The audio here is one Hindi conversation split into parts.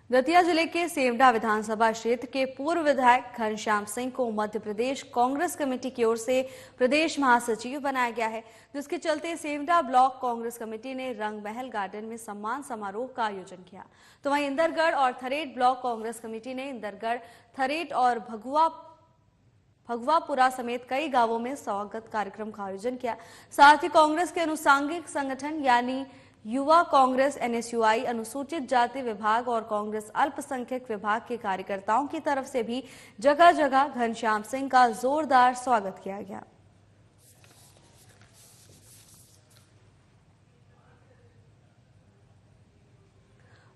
दतिया जिले के सेवढ़ा विधानसभा क्षेत्र के पूर्व विधायक घनश्याम सिंह को मध्य प्रदेश कांग्रेस कमेटी की ओर से प्रदेश महासचिव बनाया गया है, जिसके चलते सेवढ़ा ब्लॉक कांग्रेस कमेटी ने रंग महल गार्डन में सम्मान समारोह का आयोजन किया। तो वहीं इंदरगढ़ और थरेट ब्लॉक कांग्रेस कमेटी ने इंदरगढ़, थरेट और भगवापुरा समेत कई गांवों में स्वागत कार्यक्रम का आयोजन किया। साथ ही कांग्रेस के अनुसांगिक संगठन यानी युवा कांग्रेस NSUI, अनुसूचित जाति विभाग और कांग्रेस अल्पसंख्यक विभाग के कार्यकर्ताओं की तरफ से भी जगह जगह घनश्याम सिंह का जोरदार स्वागत किया गया।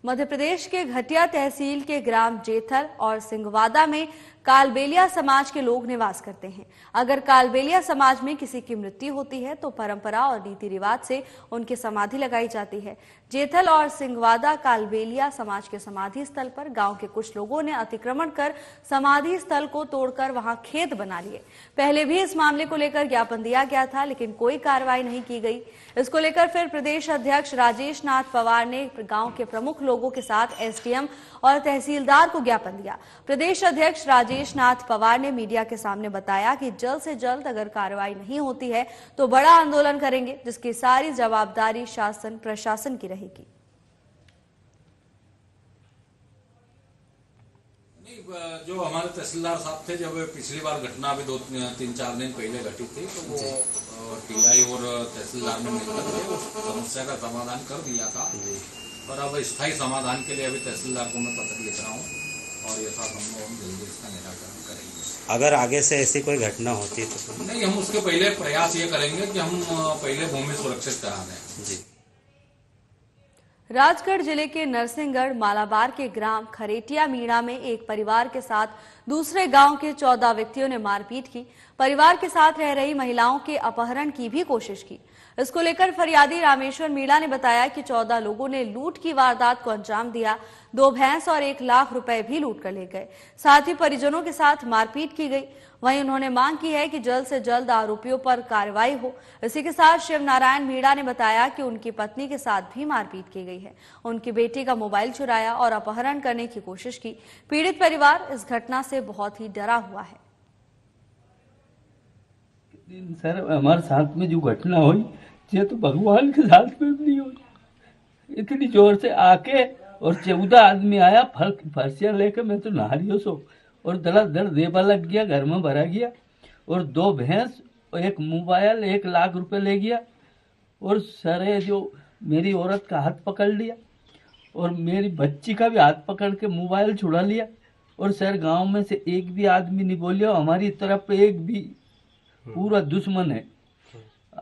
मध्य प्रदेश के घटिया तहसील के ग्राम जेथल और सिंगवादा में कालबेलिया समाज के लोग निवास करते हैं। अगर कालबेलिया समाज में किसी की मृत्यु होती है तो परंपरा और रीति रिवाज से उनकी समाधि लगाई जाती है। जेथल और सिंगवादा कालबेलिया समाज के समाधि स्थल पर गांव के कुछ लोगों ने अतिक्रमण कर समाधि स्थल को तोड़कर वहां खेत बना लिए। पहले भी इस मामले को लेकर ज्ञापन दिया गया था, लेकिन कोई कार्रवाई नहीं की गई। इसको लेकर फिर प्रदेश अध्यक्ष राजेश नाथ पवार ने गांव के प्रमुख लोगों के साथ SDM और तहसीलदार को ज्ञापन दिया। प्रदेश अध्यक्ष राजेश नाथ पवार ने मीडिया के सामने बताया कि जल्द से जल्द अगर कार्रवाई नहीं होती है तो बड़ा आंदोलन करेंगे, जिसकी सारी जवाबदारी शासन प्रशासन की रहेगी। जो हमारे तहसीलदार साहब थे, जब पिछली बार घटना अभी 2-3-4 दिन पहले घटी थी, तो वो TI और तहसीलदार ने मिलकर उस समस्या का समाधान कर दिया था। पर अब स्थायी समाधान के लिए अभी तहसीलदार को मैं पत्र लिख रहा हूँ और ये साथ हम लोग जल्दी इसका निराकरण करेंगे। अगर आगे से ऐसी कोई घटना होती है तो नहीं, हम उसके पहले प्रयास ये करेंगे कि हम पहले भूमि सुरक्षित करा दें। जी। राजगढ़ जिले के नरसिंहगढ़ मालाबार के ग्राम खरेटिया मीणा में एक परिवार के साथ दूसरे गांव के 14 व्यक्तियों ने मारपीट की। परिवार के साथ रह रही महिलाओं के अपहरण की भी कोशिश की। इसको लेकर फरियादी रामेश्वर मीणा ने बताया कि 14 लोगों ने लूट की वारदात को अंजाम दिया। 2 भैंस और 1 लाख रुपए भी लूट कर ले गए। साथ ही परिजनों के साथ मारपीट की गई। वहीं उन्होंने मांग की है कि जल्द से जल्द आरोपियों पर कार्रवाई हो। इसी के साथ शिव नारायण मीणा ने बताया कि उनकी पत्नी के साथ भी मारपीट की गई है। उनकी बेटी का मोबाइल चुराया और अपहरण करने की कोशिश की। पीड़ित परिवार इस घटना से बहुत ही डरा हुआ है। सर, हमारे साथ में जो घटना हुई ये तो भगवान के साथ में भी नहीं हुई। इतनी जोर से आके और 14 आदमी आया, फर्शियां लेके, मैं तो नहारियों सो और धड़ाधड़ देवा लग गया, घर में भरा गया और 2 भैंस और 1 मोबाइल 1 लाख रुपए ले गया और सरे जो मेरी औरत का हाथ पकड़ लिया और मेरी बच्ची का भी हाथ पकड़ के मोबाइल छुड़ा लिया। और सर, गांव में से एक भी आदमी नहीं बोलिया, हमारी तरफ एक भी, पूरा दुश्मन है।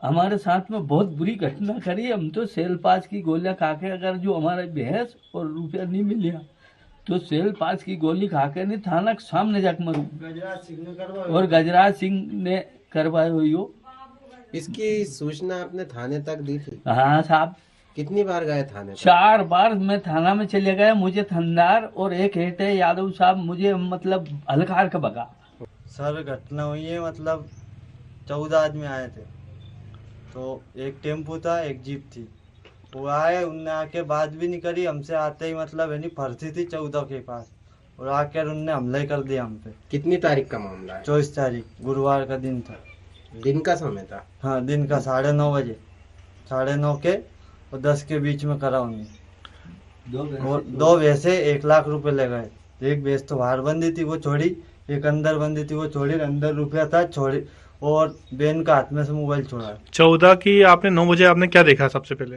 हमारे साथ में बहुत बुरी घटना करी। हम तो सेल पास की गोलियां खा के, अगर जो हमारे भैंस और रुपया नहीं मिलिया तो सेल पास की गोली खा के नहीं थाना के सामने जाकर मरू। और गजराज सिंह ने करवाई हुई हो। इसकी सूचना आपने थाने तक दी थी? हाँ साहब। कितनी बार गए थाने तक? 4 बार मैं थाना में चले गया। मुझे थानेदार और एक हेड है यादव साहब, मुझे मतलब हलकार का भगा। सर, घटना हुई है, मतलब 14 आदमी आए थे, तो एक टेम्पो था, एक जीप थी। वो आए, उनने आके बात भी नहीं करी हमसे। आते ही मतलब यानी फर्सी थी 14 के पास और आकर उनने हमला ही कर दिया हम पे। कितनी तारीख का मामला है? 24 तारीख, गुरुवार का दिन था। दिन का समय था? हाँ, दिन का 9:30 बजे, 9:30 के और 10 के बीच में करा उन्हें। और 2 भैंसे 1 लाख रुपए ले गए। एक भैंस तो बाहर बंदी थी, वो छोड़ी। एक अंदर बंदी थी, वो छोड़ी। अंदर रुपया था, छोड़ी। और बेन का हाथ में से मोबाइल छोड़ा। 14 की आपने 9 बजे आपने क्या देखा सबसे पहले?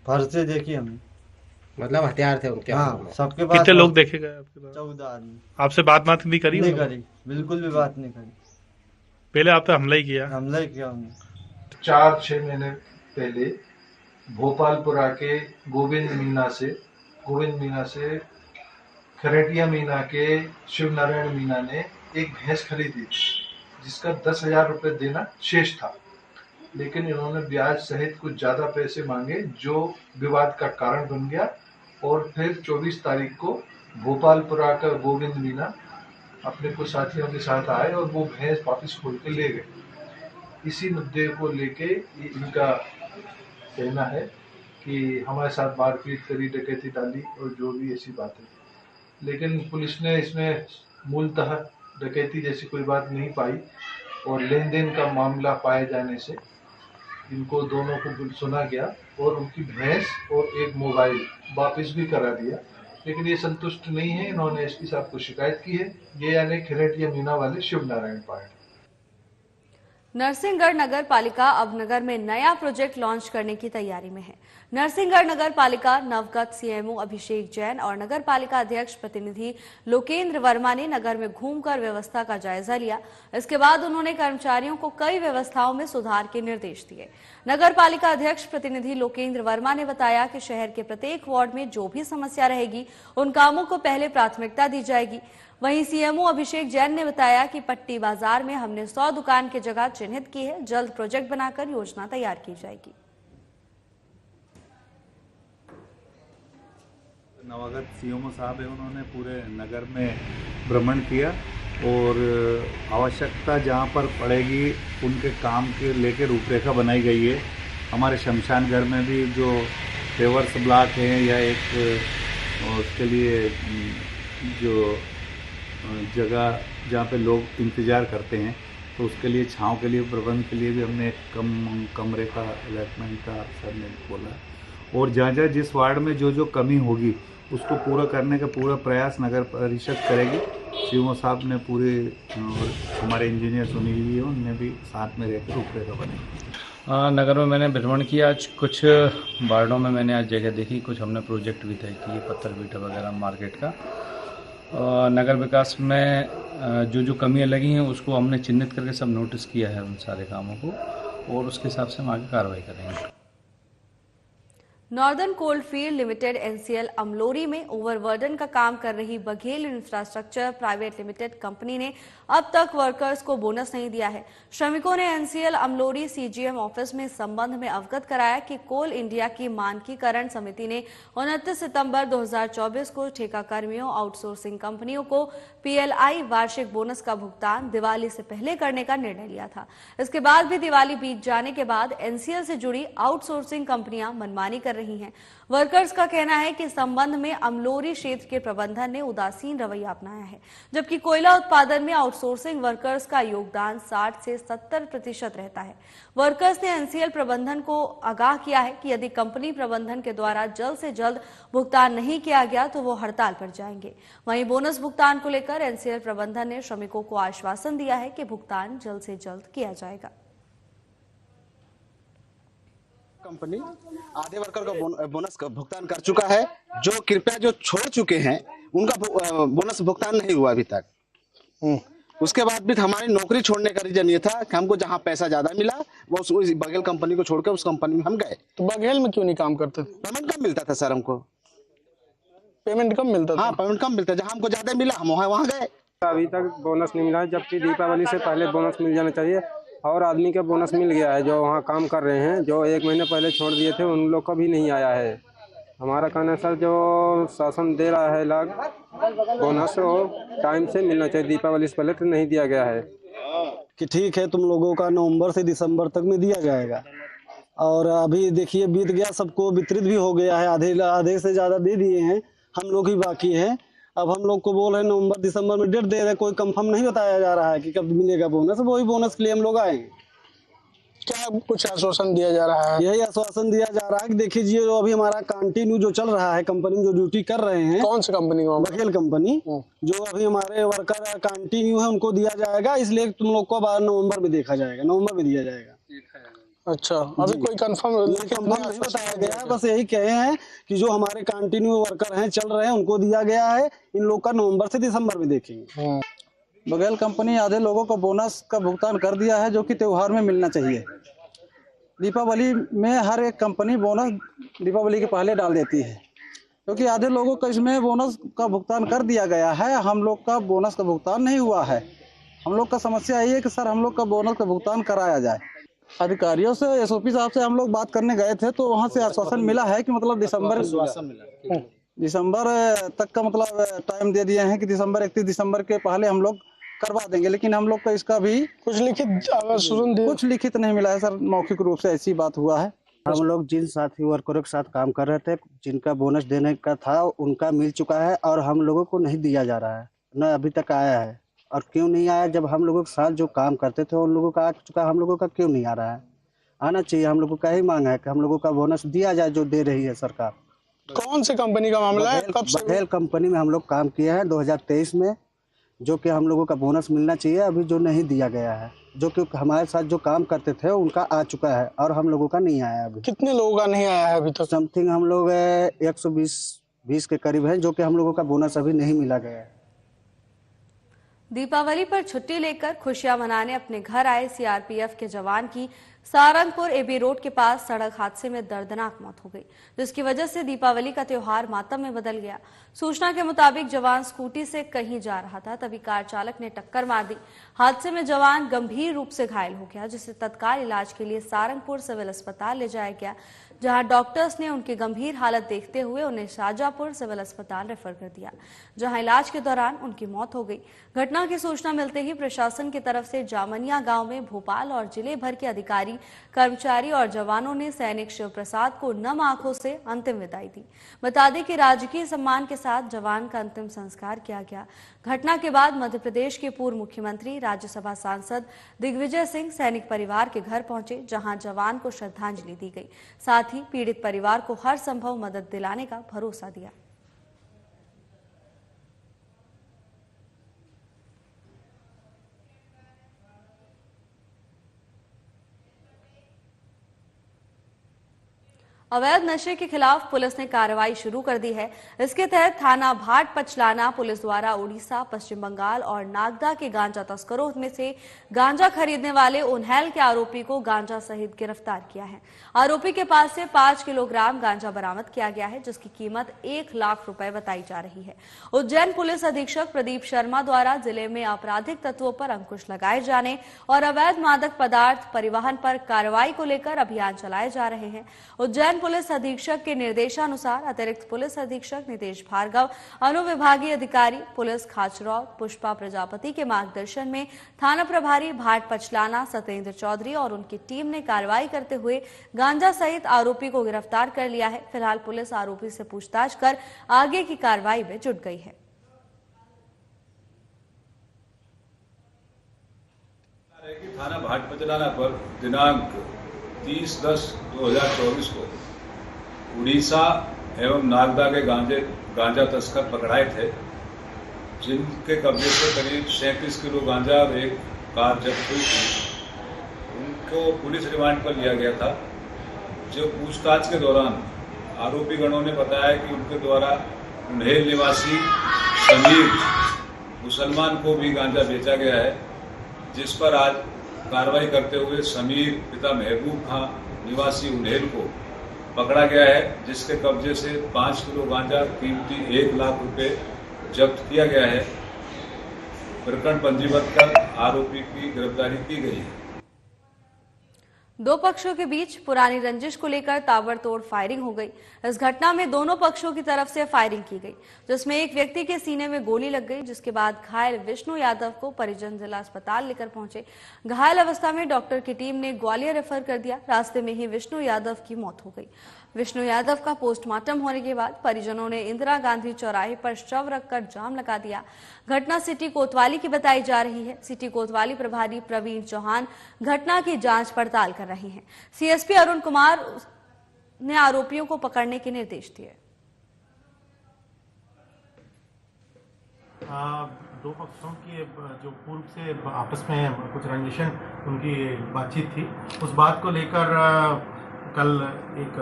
फर्से देखी हमने। मतलब हथियार थे उनके? हाँ, सबके पास। कितने लोग देखे गए आपके पास? 14 आदमी। आपसे बात भी करी? नहीं करी, बिल्कुल भी बात नहीं करी। पहले आप पे हमला ही किया? हमला ही किया हमने। 4-6 महीने पहले भोपालपुरा के गोविंद मीना से खरेटिया मीना के शिव नारायण मीना ने एक भैंस खरीदी जिसका 10,000 रुपए देना शेष था, लेकिन इन्होंने ब्याज सहित कुछ ज्यादा पैसे मांगे, जो विवाद का कारण बन गया। और फिर 24 तारीख को भोपालपुरा का गोविंद मीना अपने कुछ साथियों के साथ आए और वो भैंस वापस खोल के ले गए। इसी मुद्दे को लेके इनका कहना है कि हमारे साथ मारपीट करी, डकैती डाली और जो भी ऐसी बातें। लेकिन पुलिस ने इसमें मूलतः डकैती जैसी कोई बात नहीं पाई और लेन देन का मामला पाए जाने से इनको दोनों को सुना गया और उनकी भैंस और एक मोबाइल वापस भी करा दिया। लेकिन ये संतुष्ट नहीं है, इन्होंने एसपी साहब को शिकायत की है। ये यानी खिरटिया मीना वाले शिव नारायण पार्ट। नरसिंहगढ़ नगर पालिका अब नगर में नया प्रोजेक्ट लॉन्च करने की तैयारी में है। नरसिंहगढ़ नगर पालिका नवगत सीएमओ अभिषेक जैन और नगर पालिका अध्यक्ष प्रतिनिधि लोकेंद्र वर्मा ने नगर में घूमकर व्यवस्था का जायजा लिया। इसके बाद उन्होंने कर्मचारियों को कई व्यवस्थाओं में सुधार के निर्देश दिए। नगर पालिका अध्यक्ष प्रतिनिधि लोकेंद्र वर्मा ने बताया कि शहर के प्रत्येक वार्ड में जो भी समस्या रहेगी उन कामों को पहले प्राथमिकता दी जाएगी। वहीं सीएमओ अभिषेक जैन ने बताया कि पट्टी बाजार में हमने 100 दुकान की जगह चिन्हित की है। जल्द प्रोजेक्ट बनाकर योजना तैयार की जाएगी। नवागत सीएमओ साहब है, उन्होंने पूरे नगर में भ्रमण किया और आवश्यकता जहां पर पड़ेगी उनके काम के लेकर रूपरेखा बनाई गई है। हमारे शमशान घर में भी जो पेवर्स ब्लॉक हैं या एक उसके लिए जो जगह जहाँ पे लोग इंतज़ार करते हैं तो उसके लिए छांव के लिए प्रबंध के लिए भी हमने एक कमरे का अलॉटमेंट का सर ने बोला और जहाँ जिस वार्ड में जो कमी होगी उसको पूरा करने का पूरा प्रयास नगर परिषद करेगी। सीएमओ साहब ने पूरे हमारे इंजीनियर सुनील जी उनने भी साथ में रहकर रूपरेखा बनाई। नगर में मैंने भ्रमण किया, आज कुछ वार्डों में मैंने आज जगह देखी, कुछ हमने प्रोजेक्ट भी तय किए, पत्थर बीटा वगैरह मार्केट का। नगर विकास में जो कमियां लगी हैं उसको हमने चिन्हित करके सब नोटिस किया है उन सारे कामों को और उसके हिसाब से हम आगे कार्रवाई करेंगे। Northern coalfield limited NCL Amlori में ओवरबर्डन का काम कर रही Baghel infrastructure private limited company ने अब तक वर्कर्स को बोनस नहीं दिया है। श्रमिकों ने एनसीएल अमलोरी सीजीएम ऑफिस में इस संबंध में अवगत कराया कि कोल इंडिया की मानकीकरण समिति ने 29 सितंबर 2024 को ठेका कर्मियों आउटसोर्सिंग कंपनियों को पीएलआई वार्षिक बोनस का भुगतान दिवाली से पहले करने का निर्णय लिया था। इसके बाद भी दिवाली बीत जाने के बाद एनसीएल से जुड़ी आउटसोर्सिंग कंपनियां मनमानी कर रही हैं। वर्कर्स का कहना है कि संबंध में अमलोरी क्षेत्र के प्रबंधन ने उदासीन रवैया अपनाया है, जबकि कोयला उत्पादन में आउटसोर्सिंग वर्कर्स का योगदान 60 से 70% रहता है। वर्कर्स ने एनसीएल प्रबंधन को आगाह किया है कि यदि कंपनी प्रबंधन के द्वारा जल्द से जल्द भुगतान नहीं किया गया तो वो हड़ताल पर जाएंगे। वहीं बोनस भुगतान को लेकर एनसीएल प्रबंधन ने श्रमिकों को आश्वासन दिया है कि भुगतान जल्द से जल्द किया जाएगा। कंपनी आधे वर्कर का बोनस का भुगतान कर चुका है। जो कृपया जो छोड़ चुके हैं उनका बोनस भुगतान नहीं हुआ अभी तक। उसके बाद भी हमारी नौकरी छोड़ने का रीजन ये था कि हमको जहाँ पैसा ज्यादा मिला वो उस बघेल कंपनी को छोड़कर उस कंपनी में हम गए। तो बघेल में क्यों नहीं काम करते? पेमेंट कम मिलता था सर हमको। पेमेंट कम मिलता था? हाँ, पेमेंट कम मिलता, जहाँ हमको ज्यादा मिला हम वहाँ गए। अभी तक बोनस नहीं मिला है, जबकि दीपावली से पहले बोनस मिल जाना चाहिए। और आदमी का बोनस मिल गया है जो वहाँ काम कर रहे हैं, जो 1 महीने पहले छोड़ दिए थे उन लोग का भी नहीं आया है। हमारा कहना है सर, जो शासन दे रहा है लाभ बोनस वो टाइम से मिलना चाहिए। दीपावली से पहले तो नहीं दिया गया है। कि ठीक है तुम लोगों का नवंबर से दिसंबर तक में दिया जाएगा और अभी देखिए बीत गया, सबको वितरित भी हो गया है। आधे से ज़्यादा दे दिए हैं, हम लोग ही बाकी हैं। अब हम लोग को बोल रहे हैं नवंबर दिसंबर में डेट दे रहे, कोई कंफर्म नहीं बताया जा रहा है कि कब मिलेगा बोनस। वही बोनस के लिए हम लोग आएंगे। क्या कुछ आश्वासन दिया जा रहा है? यही आश्वासन दिया जा रहा है कि देखिए जो अभी हमारा कंटिन्यू जो चल रहा है, कंपनी में जो ड्यूटी कर रहे हैं। कौन सी कंपनी? बघेल कंपनी। जो अभी हमारे वर्कर कंटिन्यू है उनको दिया जाएगा, इसलिए तुम लोग को नवंबर में देखा जाएगा, नवंबर में दिया जाएगा। अच्छा, अभी कोई कंफर्म नहीं बताया गया है, बस यही कहे हैं कि जो हमारे कंटिन्यू वर्कर हैं चल रहे हैं उनको दिया गया है। इन लोग का नवंबर से दिसंबर में देखेंगे। बघेल कंपनी आधे लोगों को बोनस का भुगतान कर दिया है जो कि त्योहार में मिलना चाहिए। दीपावली में हर एक कंपनी बोनस दीपावली के पहले डाल देती है, क्योंकि आधे लोगों को इसमें बोनस का भुगतान कर दिया गया है। हम लोग का बोनस का भुगतान नहीं हुआ है। हम लोग का समस्या यही है कि सर हम लोग का बोनस का भुगतान कराया जाए। अधिकारियों से, एसओपी साहब से हम लोग बात करने गए थे तो वहाँ से आश्वासन मिला है कि मतलब दिसंबर तक का मतलब टाइम दे दिए हैं कि 31 दिसंबर के पहले हम लोग करवा देंगे। लेकिन हम लोग का इसका भी कुछ लिखित नहीं मिला है सर, मौखिक रूप से ऐसी बात हुआ है। हम लोग जिन साथी वर्करों के साथ काम कर रहे थे, जिनका बोनस देने का था उनका मिल चुका है और हम लोगों को नहीं दिया जा रहा है, न अभी तक आया है। और क्यों नहीं आया? जब हम लोगों के साथ जो काम करते थे उन लोगों का आ चुका, हम लोगों का क्यों नहीं आ रहा है? आना चाहिए। हम लोगों का ही मांग है कि हम लोगों का बोनस दिया जाए जो दे रही है सरकार। कौन सी कंपनी का मामला है? कब से? बघेल कंपनी में हम लोग काम किए हैं 2023 में, जो कि हम लोगों का बोनस मिलना चाहिए, अभी जो नहीं दिया गया है। जो कि हमारे साथ जो काम करते थे उनका आ चुका है और हम लोगों का नहीं आया अभी। कितने लोगों का नहीं आया है अभी तक? समथिंग हम लोग 120 के करीब हैं, जो कि हम लोगों का बोनस अभी नहीं मिला गया है। दीपावली पर छुट्टी लेकर खुशियां मनाने अपने घर आए सीआरपीएफ के जवान की सारंगपुर एबी रोड के पास सड़क हादसे में दर्दनाक मौत हो गई, जिसकी वजह से दीपावली का त्योहार मातम में बदल गया। सूचना के मुताबिक जवान स्कूटी से कहीं जा रहा था, तभी कार चालक ने टक्कर मार दी। हादसे में जवान गंभीर रूप से घायल हो गया, जिसे तत्काल इलाज के लिए सारंगपुर सिविल अस्पताल ले जाया गया, जहां डॉक्टर्स ने उनकी गंभीर हालत देखते हुए उन्हें शाहजहांपुर सिविल अस्पताल रेफर कर दिया, जहां इलाज के दौरान उनकी मौत हो गई। घटना की सूचना मिलते ही प्रशासन की तरफ से जामनिया गांव में भोपाल और जिले भर के अधिकारी, कर्मचारी और जवानों ने सैनिक शिव प्रसाद को नम आंखों से अंतिम विदाई दी। बता दें कि राजकीय सम्मान के साथ जवान का अंतिम संस्कार किया गया। घटना के बाद मध्य प्रदेश के पूर्व मुख्यमंत्री, राज्यसभा सांसद दिग्विजय सिंह सैनिक परिवार के घर पहुंचे, जहां जवान को श्रद्धांजलि दी गई। साथ ही पीड़ित परिवार को हर संभव मदद दिलाने का भरोसा दिया। अवैध नशे के खिलाफ पुलिस ने कार्रवाई शुरू कर दी है। इसके तहत थाना भाट पचलाना पुलिस द्वारा उड़ीसा, पश्चिम बंगाल और नागदा के गांजा तस्करों में से गांजा खरीदने वाले उन्हेल के आरोपी को गांजा सहित गिरफ्तार किया है। आरोपी के पास से 5 किलोग्राम गांजा बरामद किया गया है, जिसकी कीमत 1 लाख रुपए बताई जा रही है। उज्जैन पुलिस अधीक्षक प्रदीप शर्मा द्वारा जिले में आपराधिक तत्वों पर अंकुश लगाए जाने और अवैध मादक पदार्थ परिवहन पर कार्रवाई को लेकर अभियान चलाए जा रहे हैं। उज्जैन पुलिस अधीक्षक के निर्देशानुसार अतिरिक्त पुलिस अधीक्षक नितेश भार्गव, अनुविभागीय अधिकारी पुलिस खाचरौद पुष्पा प्रजापति के मार्गदर्शन में थाना प्रभारी भाट पचलाना सत्येंद्र चौधरी और उनकी टीम ने कार्रवाई करते हुए गांजा सहित आरोपी को गिरफ्तार कर लिया है। फिलहाल पुलिस आरोपी से पूछताछ कर आगे की कार्रवाई में जुट गई है। थाना भाट पचलाना पर दिनांक 30/10/2024 को उड़ीसा एवं नागदा के गांजा तस्कर पकड़ाए थे, जिनके कब्जे से करीब 37 किलो गांजा और एक कार जब्त हुई थी। उनको पुलिस रिमांड पर लिया गया था। जो पूछताछ के दौरान आरोपी गणों ने बताया कि उनके द्वारा उन्हेल निवासी समीर मुसलमान को भी गांजा बेचा गया है, जिस पर आज कार्रवाई करते हुए समीर पिता महबूब खां निवासी उन्हेल को पकड़ा गया है, जिसके कब्जे से 5 किलो गांजा कीमती 1 लाख रुपए जब्त किया गया है। प्रकरण पंजीबद्ध कर आरोपी की गिरफ्तारी की गई है। दो पक्षों के बीच पुरानी रंजिश को लेकर ताबड़तोड़ फायरिंग हो गई। इस घटना में दोनों पक्षों की तरफ से फायरिंग की गई, जिसमें एक व्यक्ति के सीने में गोली लग गई, जिसके बाद घायल विष्णु यादव को परिजन जिला अस्पताल लेकर पहुंचे। घायल अवस्था में डॉक्टर की टीम ने ग्वालियर रेफर कर दिया। रास्ते में ही विष्णु यादव की मौत हो गई। विष्णु यादव का पोस्टमार्टम होने के बाद परिजनों ने इंदिरा गांधी चौराहे पर शव रखकर जाम लगा दिया। घटना सिटी कोतवाली की बताई जा रही है। सिटी कोतवाली प्रभारी प्रवीण चौहान घटना की जांच पड़ताल कर रहे हैं। सीएसपी अरुण कुमार ने आरोपियों को पकड़ने के निर्देश दिए। दो पक्षों की जो पूर्व से आपस में कुछ रंजिशन उनकी बातचीत थी, उस बात को लेकर कल एक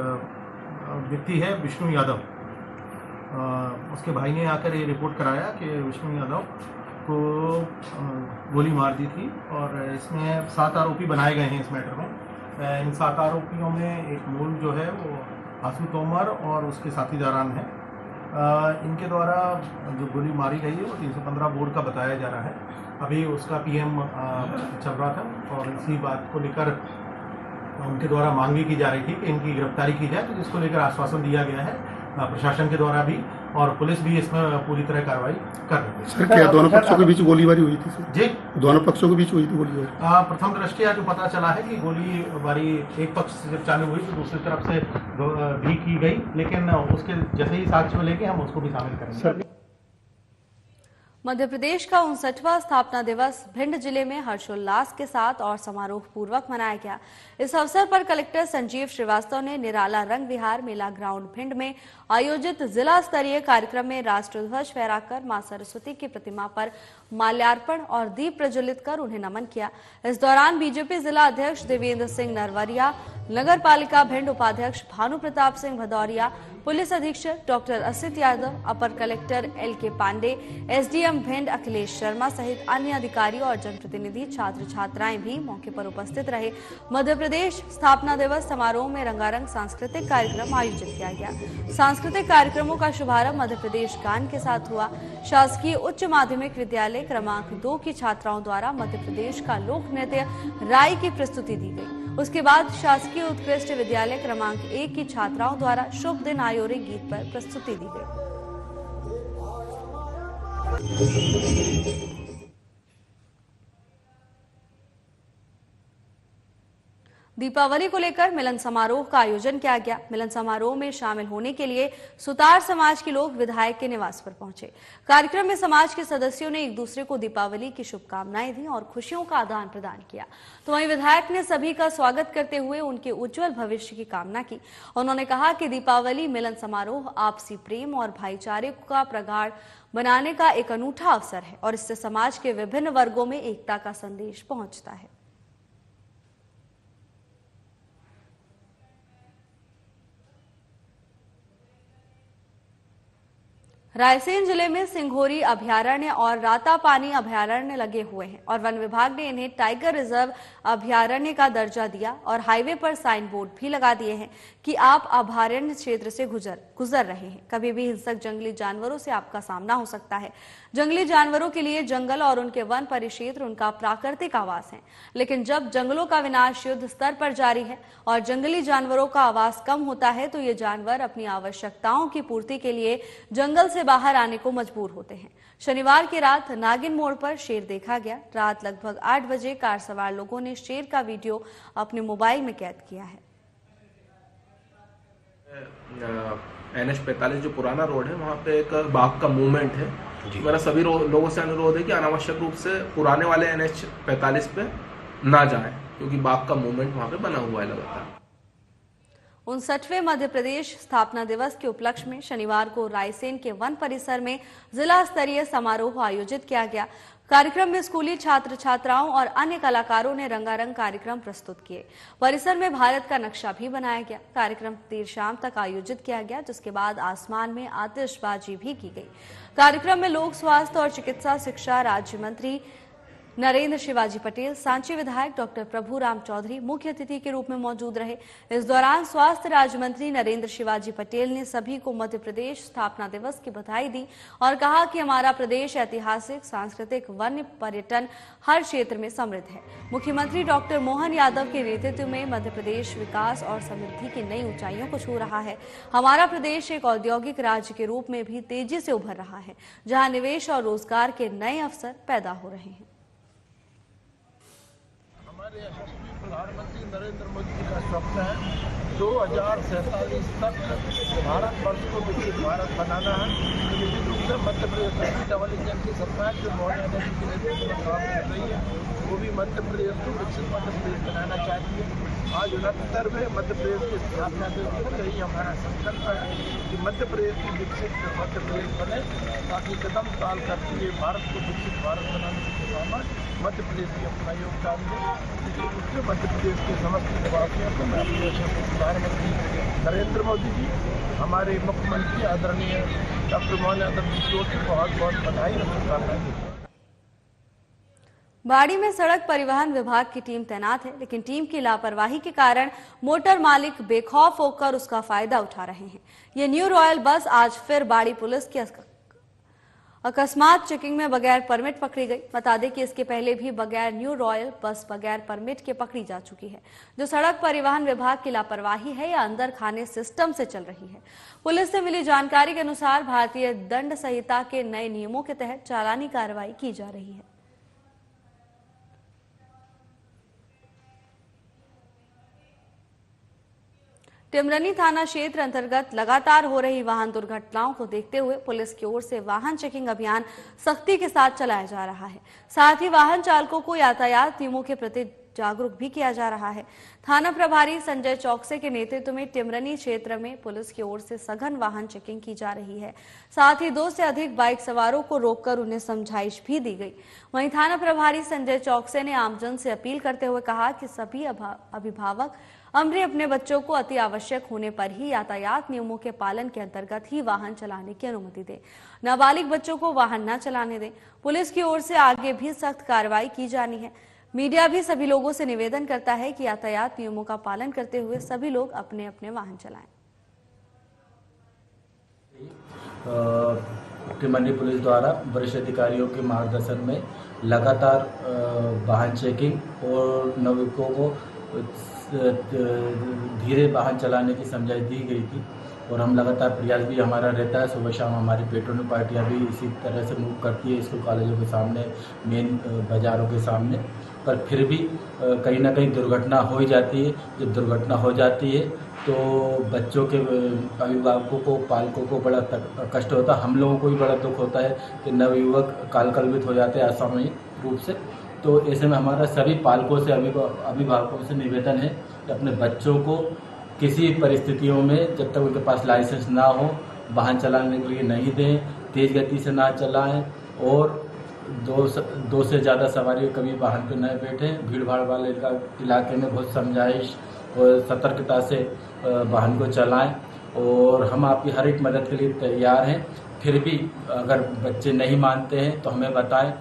व्यक्ति है विष्णु यादव, उसके भाई ने आकर ये रिपोर्ट कराया कि विष्णु यादव को गोली मार दी थी और इसमें 7 आरोपी बनाए गए हैं इस मैटर में। इन 7 आरोपियों में एक मूल जो है वो आसू तोमर और उसके साथी दारान है। इनके द्वारा जो गोली मारी गई है वो 315 बोर का बताया जा रहा है। अभी उसका पीएम चल रहा था और इसी बात को लेकर उनके द्वारा मांग भी की जा रही थी कि इनकी गिरफ्तारी की जाए, तो जिसको लेकर आश्वासन दिया गया है प्रशासन के द्वारा भी और पुलिस भी इसमें पूरी तरह कार्रवाई कर रही है। सर क्या दोनों पक्षों के बीच गोलीबारी हुई थी सर? जी, दोनों पक्षों के बीच हुई थी गोलीबारी? प्रथम दृष्टया जो पता चला है कि गोलीबारी एक पक्ष से जब चालू हुई तो दूसरी तरफ से भी की गई, लेकिन उसके जैसे ही साक्ष्य मिलेंगे हम उसको भी शामिल करेंगे। मध्य प्रदेश का 59वां स्थापना दिवस भिंड जिले में हर्षोल्लास के साथ और समारोह पूर्वक मनाया गया। इस अवसर पर कलेक्टर संजीव श्रीवास्तव ने निराला रंग विहार मेला ग्राउंड भिंड में आयोजित जिला स्तरीय कार्यक्रम में राष्ट्रध्वज फहराकर मां सरस्वती की प्रतिमा पर माल्यार्पण और दीप प्रज्वलित कर उन्हें नमन किया। इस दौरान बीजेपी जिला अध्यक्ष देवेंद्र सिंह नरवरिया, नगर पालिका भिंड उपाध्यक्ष भानु प्रताप सिंह भदौरिया, पुलिस अधीक्षक डॉक्टर असित यादव, अपर collector LK Pandey, SDM Bhind Akhilesh Sharma सहित अन्य अधिकारी और जनप्रतिनिधि, छात्र छात्राएं भी मौके पर उपस्थित रहे। मध्य प्रदेश स्थापना दिवस समारोह में रंगारंग सांस्कृतिक कार्यक्रम आयोजित किया गया। सांस्कृतिक कार्यक्रमों का शुभारंभ मध्य प्रदेश गान के साथ हुआ। शासकीय उच्च माध्यमिक विद्यालय क्रमांक 2 की छात्राओं द्वारा मध्य प्रदेश का लोक नृत्य राई की प्रस्तुति दी गई। उसके बाद शासकीय उत्कृष्ट विद्यालय क्रमांक 1 की छात्राओं द्वारा शुभ दिन आयोरे गीत पर प्रस्तुति दी गई। दीपावली को लेकर मिलन समारोह का आयोजन किया गया। मिलन समारोह में शामिल होने के लिए सुतार समाज के लोग विधायक के निवास पर पहुंचे। कार्यक्रम में समाज के सदस्यों ने एक दूसरे को दीपावली की शुभकामनाएं दी और खुशियों का आदान प्रदान किया। तो वहीं विधायक ने सभी का स्वागत करते हुए उनके उज्जवल भविष्य की कामना की। उन्होंने कहा कि दीपावली मिलन समारोह आपसी प्रेम और भाईचारे का प्रगाढ़ बनाने का एक अनूठा अवसर है और इससे समाज के विभिन्न वर्गों में एकता का संदेश पहुंचता है। रायसेन जिले में सिंघोरी अभयारण्य और रातापानी अभयारण्य लगे हुए हैं और वन विभाग ने इन्हें टाइगर रिजर्व अभयारण्य का दर्जा दिया और हाईवे पर साइन बोर्ड भी लगा दिए हैं कि आप अभयारण्य क्षेत्र से गुजर रहे हैं। कभी भी हिंसक जंगली जानवरों से आपका सामना हो सकता है। जंगली जानवरों के लिए जंगल और उनके वन परिक्षेत्र उनका प्राकृतिक आवास है, लेकिन जब जंगलों का विनाश युद्ध स्तर पर जारी है और जंगली जानवरों का आवास कम होता है तो ये जानवर अपनी आवश्यकताओं की पूर्ति के लिए जंगल से बाहर आने को मजबूर होते हैं। शनिवार की रात नागिन मोड़ पर शेर देखा गया। रात लगभग 8 बजे कार सवार लोगों ने शेर का वीडियो अपने मोबाइल में कैद किया है। NH 45 जो पुराना रोड है वहाँ पे एक बाघ का मूवमेंट है। मेरा सभी लोगों से अनुरोध है कि अनावश्यक रूप से पुराने वाले NH 45 पे ना जाएं, क्योंकि बाघ का मूवमेंट वहाँ पे बना हुआ है लगातार। 59वें मध्य प्रदेश स्थापना दिवस के उपलक्ष्य में शनिवार को रायसेन के वन परिसर में जिला स्तरीय समारोह आयोजित किया गया। कार्यक्रम में स्कूली छात्र छात्राओं और अन्य कलाकारों ने रंगारंग कार्यक्रम प्रस्तुत किए। परिसर में भारत का नक्शा भी बनाया गया। कार्यक्रम देर शाम तक आयोजित किया गया, जिसके बाद आसमान में आतिशबाजी भी की गई। कार्यक्रम में लोक स्वास्थ्य और चिकित्सा शिक्षा राज्य मंत्री नरेंद्र शिवाजी पटेल, सांची विधायक डॉक्टर प्रभुराम चौधरी मुख्य अतिथि के रूप में मौजूद रहे। इस दौरान स्वास्थ्य राज्य मंत्री नरेंद्र शिवाजी पटेल ने सभी को मध्य प्रदेश स्थापना दिवस की बधाई दी और कहा कि हमारा प्रदेश ऐतिहासिक, सांस्कृतिक, वन्य पर्यटन हर क्षेत्र में समृद्ध है। मुख्यमंत्री डॉक्टर मोहन यादव के नेतृत्व में मध्य प्रदेश विकास और समृद्धि की नई ऊंचाइयों को छू रहा है। हमारा प्रदेश एक औद्योगिक राज्य के रूप में भी तेजी से उभर रहा है, जहाँ निवेश और रोजगार के नए अवसर पैदा हो रहे हैं। हमारे यशस्वी प्रधानमंत्री नरेंद्र मोदी जी का स्वप्न है 2047 तक भारत वर्ष को विकसित भारत बनाना है। निश्चित रूप से मध्य प्रदेश में दीपावली जयंती सरकार जो मोहन यादव जी के नेतृत्व में काम कर रही है, वो भी मध्य प्रदेश को विकसित मध्य प्रदेश बनाना चाहती है। आज 69वें मध्य प्रदेश के स्थापना दिवस पर यही हमारा संकल्प है कि मध्य प्रदेश की विकसित मध्य प्रदेश बने, ताकि कदम ताल करती हुए भारत को विकसित भारत बनाने की दिशा में मध्य प्रदेश की अपना योगदान दे। उससे मध्य प्रदेश के समस्त निवासियों को मैं अपने प्रधानमंत्री नरेंद्र मोदी जी, हमारे मुख्यमंत्री आदरणीय डॉक्टर मोहन यादव जी की ओर से बहुत बहुत बधाई और शुभकामनाएं देता हूं। बाड़ी में सड़क परिवहन विभाग की टीम तैनात है, लेकिन टीम की लापरवाही के कारण मोटर मालिक बेखौफ होकर उसका फायदा उठा रहे हैं। ये न्यू रॉयल बस आज फिर बाड़ी पुलिस के अकस्मात चेकिंग में बगैर परमिट पकड़ी गई। बता दें कि इसके पहले भी बगैर न्यू रॉयल बस बगैर परमिट के पकड़ी जा चुकी है, जो सड़क परिवहन विभाग की लापरवाही है या अंदर खाने सिस्टम से चल रही है। पुलिस से मिली जानकारी के अनुसार भारतीय दंड संहिता के नए नियमों के तहत चालानी कार्रवाई की जा रही है। टिमरनी थाना क्षेत्र अंतर्गत लगातार हो रही वाहन दुर्घटनाओं को देखते हुए पुलिस की ओर से वाहन चेकिंग अभियान सख्ती के साथ चलाया जा रहा है। साथ ही वाहन चालकों को यातायात नियमों के प्रति जागरूक भी किया जा रहा है। थाना प्रभारी संजय चौकसे के नेतृत्व में टिमरनी क्षेत्र में पुलिस की ओर से सघन वाहन चेकिंग की जा रही है। साथ ही 2 से अधिक बाइक सवारों को रोककर उन्हें समझाइश भी दी गई। वहीं थाना प्रभारी संजय चौकसे ने आमजन से अपील करते हुए कहा कि सभी अभिभावक अपने बच्चों को अति आवश्यक होने पर ही यातायात नियमों के पालन के अंतर्गत ही वाहन चलाने की अनुमति दें। नाबालिग बच्चों को वाहन न चलाने दें। पुलिस की ओर से आगे भी सख्त कार्रवाई की जानी है। मीडिया भी सभी लोगों से निवेदन करता है कि यातायात नियमों का पालन करते हुए सभी लोग अपने अपने वाहन चलाएं। टिमरनी पुलिस द्वारा वरिष्ठ अधिकारियों के मार्गदर्शन में लगातार वाहन चेकिंग और नागरिकों को धीरे वाहन चलाने की समझाइश दी गई थी और हम लगातार प्रयास भी हमारा रहता है। सुबह शाम हमारी पेट्रोलिंग पार्टियां भी इसी तरह से मूव करती है स्कूल कॉलेजों के सामने, मेन बाज़ारों के सामने। पर फिर भी कहीं ना कहीं दुर्घटना हो ही जाती है। जब दुर्घटना हो जाती है तो बच्चों के अभिभावकों को, पालकों को बड़ा कष्ट होता है। हम लोगों को भी बड़ा दुख होता है कि नवयुवक कालकल्पित हो जाते हैं असामयिक रूप से। तो ऐसे में हमारा सभी पालकों से, अभिभावकों से निवेदन है कि अपने बच्चों को किसी परिस्थितियों में जब तक उनके पास लाइसेंस ना हो वाहन चलाने के लिए नहीं दें, तेज़ गति से ना चलाएं और दो से ज़्यादा सवारी कभी वाहन पर न बैठें। भीड़ भाड़ वाले इलाके में बहुत समझाइश और सतर्कता से वाहन को चलाएं और हम आपकी हर एक मदद के लिए तैयार हैं। फिर भी अगर बच्चे नहीं मानते हैं तो हमें बताएं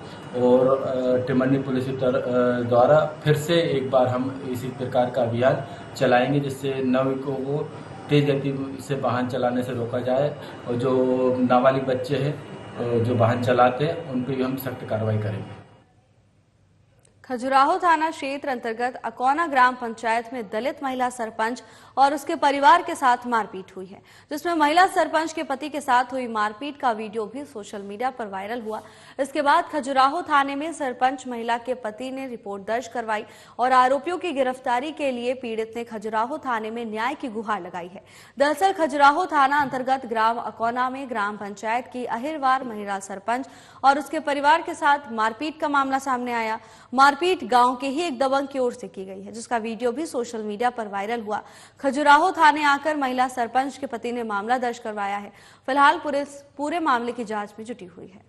और टिमरनी पुलिस द्वारा फिर से एक बार हम इसी प्रकार का अभियान चलाएंगे जिससे नागरिकों को तेज गति से वाहन चलाने से रोका जाए और जो नाबालिग बच्चे हैं जो वाहन चलाते हैं उन पर भी हम सख्त कार्रवाई करेंगे। खजुराहो थाना क्षेत्र अंतर्गत अकौना ग्राम पंचायत में दलित महिला सरपंच और उसके परिवार के साथ मारपीट हुई है, जिसमें महिला सरपंच के पति के साथ हुई मारपीट का वीडियो भी सोशल मीडिया पर वायरल हुआ। इसके बाद खजुराहो थाने में सरपंच महिला के पति ने रिपोर्ट दर्ज करवाई और आरोपियों की गिरफ्तारी के लिए पीड़ित ने खजुराहो थाने में न्याय की गुहार लगाई है। दरअसल खजुराहो थाना अंतर्गत ग्राम अकौना में ग्राम पंचायत की अहिरवार महिला सरपंच और उसके परिवार के साथ मारपीट का मामला सामने आया। मारपीट गांव के ही एक दबंग की ओर से की गई है, जिसका वीडियो भी सोशल मीडिया पर वायरल हुआ। खजुराहो थाने आकर महिला सरपंच के पति ने मामला दर्ज करवाया है। फिलहाल पुलिस पूरे मामले की जांच में जुटी हुई है।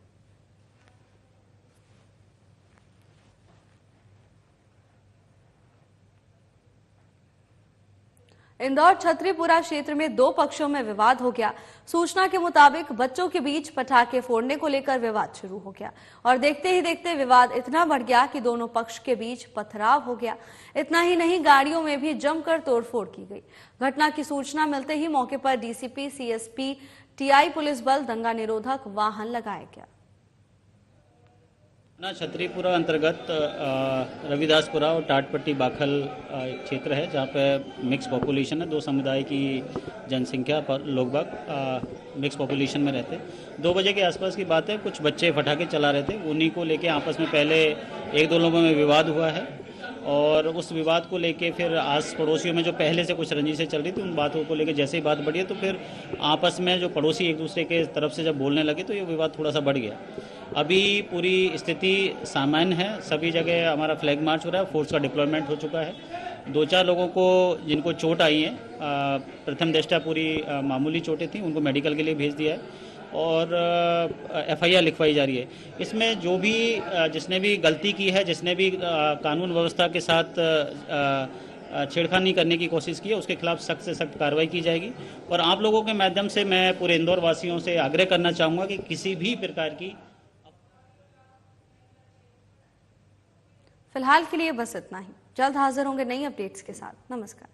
इंदौर छतरीपुरा क्षेत्र में 2 पक्षों में विवाद हो गया। सूचना के मुताबिक बच्चों के बीच पटाखे फोड़ने को लेकर विवाद शुरू हो गया और देखते ही देखते विवाद इतना बढ़ गया कि दोनों पक्ष के बीच पथराव हो गया। इतना ही नहीं, गाड़ियों में भी जमकर तोड़फोड़ की गई। घटना की सूचना मिलते ही मौके पर डीसीपी, सीएसपी, टीआई पुलिस बल, दंगा निरोधक वाहन लगाया गया। छतरीपुरा अंतर्गत रविदासपुरा और टाटपट्टी बाखल क्षेत्र है, जहाँ पे मिक्स पॉपुलेशन है। 2 समुदाय की जनसंख्या पर लोग बाग मिक्स पॉपुलेशन में रहते। 2 बजे के आसपास की बात है, कुछ बच्चे पटाखे चला रहे थे। उन्हीं को लेके आपस में पहले 1-2 लोगों में विवाद हुआ है और उस विवाद को लेके फिर आस पड़ोसियों में जो पहले से कुछ रंजिशें चल रही थी, उन बातों को लेके जैसे ही बात बढ़ी है तो फिर आपस में जो पड़ोसी एक दूसरे के तरफ से जब बोलने लगे तो ये विवाद थोड़ा सा बढ़ गया। अभी पूरी स्थिति सामान्य है। सभी जगह हमारा फ्लैग मार्च हो रहा है, फोर्स का डिप्लॉयमेंट हो चुका है। 2-4 लोगों को जिनको चोट आई है, प्रथम दृष्टया पूरी मामूली चोटें थी, उनको मेडिकल के लिए भेज दिया है और एफआईआर लिखवाई जा रही है। इसमें जो भी जिसने भी गलती की है, जिसने भी कानून व्यवस्था के साथ छेड़खानी करने की कोशिश की है, उसके खिलाफ सख्त से सख्त कार्रवाई की जाएगी। और आप लोगों के माध्यम से मैं पूरे इंदौर वासियों से आग्रह करना चाहूँगा कि किसी भी प्रकार की। फिलहाल के लिए बस इतना ही। जल्द हाजिर होंगे नई अपडेट्स के साथ। नमस्कार।